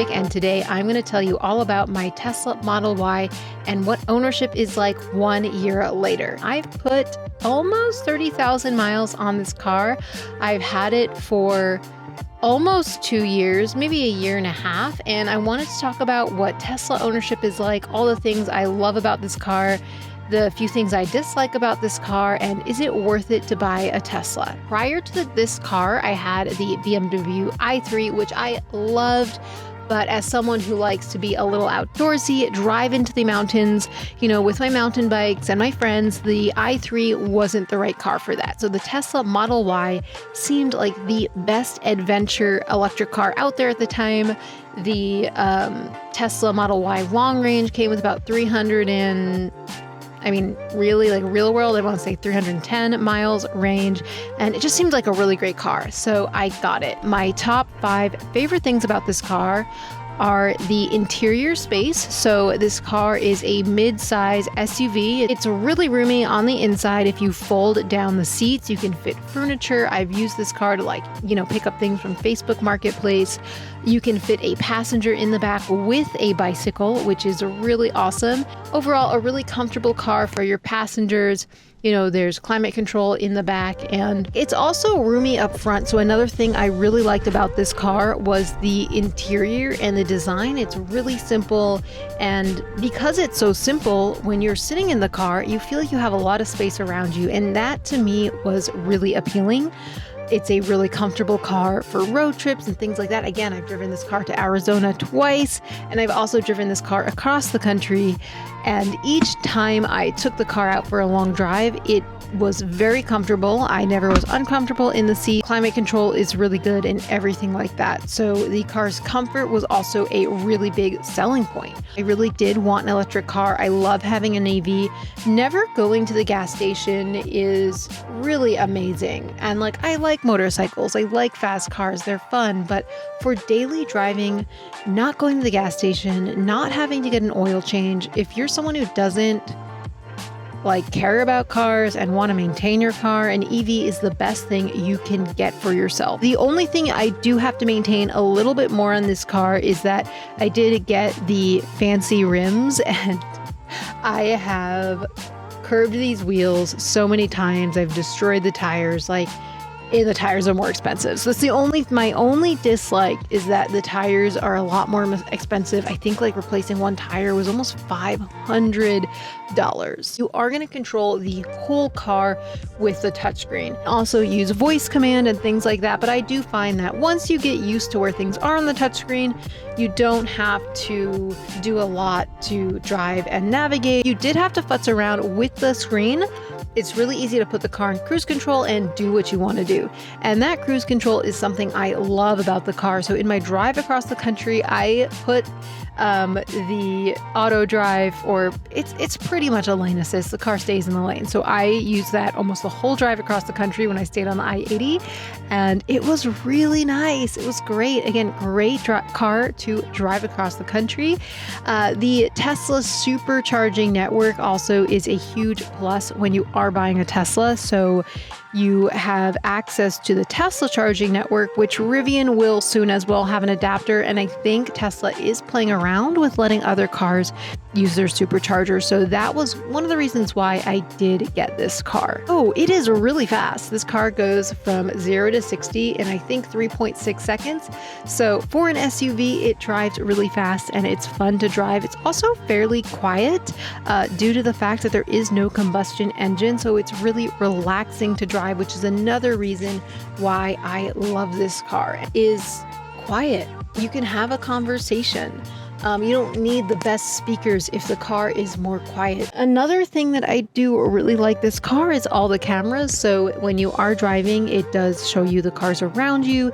Meg, and today I'm going to tell you all about my Tesla Model Y and what ownership is like 1 year later. I've put almost 30,000 miles on this car. I've had it for almost 2 years, maybe a year and a half, and I wanted to talk about what Tesla ownership is like, all the things I love about this car, the few things I dislike about this car, and is it worth it to buy a Tesla? Prior to this car, I had the BMW i3, which I loved. But as someone who likes to be a little outdoorsy, drive into the mountains, with my mountain bikes and my friends, the i3 wasn't the right car for that. So the Tesla Model Y seemed like the best adventure electric car out there at the time. The Tesla Model Y long range came with about 310 miles range, and it just seemed like a really great car, so I got it. My top 5 favorite things about this car are the interior space. So this car is a mid-size SUV. It's really roomy on the inside. If you fold down the seats, you can fit furniture. I've used this car to pick up things from Facebook Marketplace. You can fit a passenger in the back with a bicycle, which is really awesome. Overall, a really comfortable car for your passengers. There's climate control in the back, and it's also roomy up front. So another thing I really liked about this car was the interior and the design. It's really simple, and because it's so simple, when you're sitting in the car, you feel like you have a lot of space around you, and that to me was really appealing. It's a really comfortable car for road trips and things like that. Again, I've driven this car to Arizona twice, and I've also driven this car across the country. And each time I took the car out for a long drive, it was very comfortable. I never was uncomfortable in the seat. Climate control is really good and everything like that. So the car's comfort was also a really big selling point. I really did want an electric car. I love having an EV. Never going to the gas station is really amazing. And I like motorcycles. I like fast cars. They're fun. But for daily driving, not going to the gas station, not having to get an oil change, if you're someone who doesn't care about cars and want to maintain your car, an EV is the best thing you can get for yourself. The only thing I do have to maintain a little bit more on this car is that I did get the fancy rims, and I have curved these wheels so many times. I've destroyed the tires. The tires are more expensive. So that's my only dislike is that the tires are a lot more expensive. I think replacing one tire was almost $500. You are going to control the whole car with the touchscreen. Also use voice command and things like that. But I do find that once you get used to where things are on the touchscreen, you don't have to do a lot to drive and navigate. You did have to futz around with the screen. It's really easy to put the car in cruise control and do what you want to do. And that cruise control is something I love about the car. So in my drive across the country, I put the auto drive, or it's pretty much a lane assist. The car stays in the lane. So I use that almost the whole drive across the country when I stayed on the I-80. And it was really nice. It was great. Again, great car to drive across the country. The Tesla supercharging network also is a huge plus when you are buying a Tesla. So you have access to the Tesla charging network, which Rivian will soon as well have an adapter. And I think Tesla is playing around with letting other cars use their supercharger. So that was one of the reasons why I did get this car. Oh, it is really fast. This car goes from 0 to 60 in I think 3.6 seconds. So for an SUV, it drives really fast and it's fun to drive. It's also fairly quiet due to the fact that there is no combustion engine. So it's really relaxing to drive, which is another reason why I love this car. It is quiet. You can have a conversation. You don't need the best speakers if the car is more quiet. Another thing that I do really like this car is all the cameras. So when you are driving, it does show you the cars around you.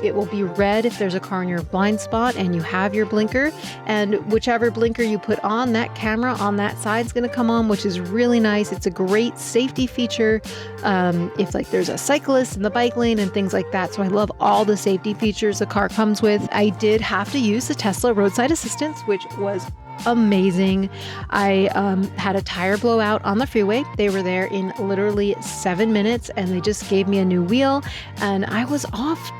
It will be red if there's a car in your blind spot and you have your blinker. And whichever blinker you put on, that camera on that side is going to come on, which is really nice. It's a great safety feature if there's a cyclist in the bike lane and things like that. So I love all the safety features the car comes with. I did have to use the Tesla roadside assistance, which was amazing. I had a tire blowout on the freeway. They were there in literally 7 minutes and they just gave me a new wheel, and I was off,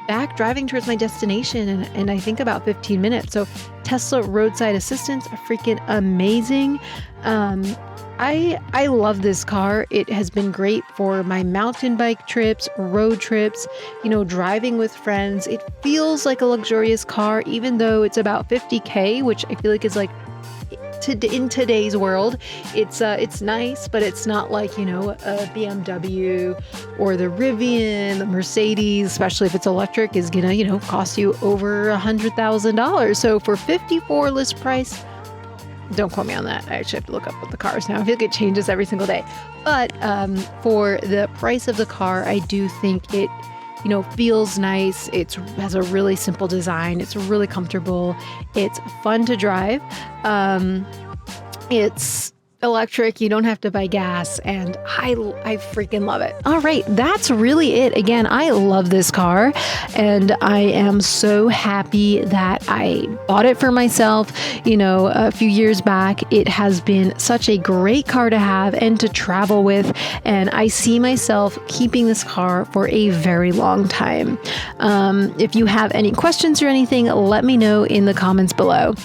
back driving towards my destination and I think about 15 minutes. So Tesla roadside assistance are freaking amazing. I love this car. It has been great for my mountain bike trips, road trips, driving with friends. It feels like a luxurious car, even though it's about $50K, which I feel like is like in today's world, it's nice, but it's not like, a BMW or the Rivian, the Mercedes, especially if it's electric, is gonna, cost you over $100,000. So for 54 list price, don't quote me on that. I actually have to look up what the car is now. I feel like it changes every single day. But for the price of the car, I do think it, feels nice. It has a really simple design. It's really comfortable. It's fun to drive. It's electric. You don't have to buy gas, and I freaking love it. All right, that's really it. Again, I love this car, and I am so happy that I bought it for myself, a few years back. It has been such a great car to have and to travel with, and I see myself keeping this car for a very long time. If you have any questions or anything, let me know in the comments below.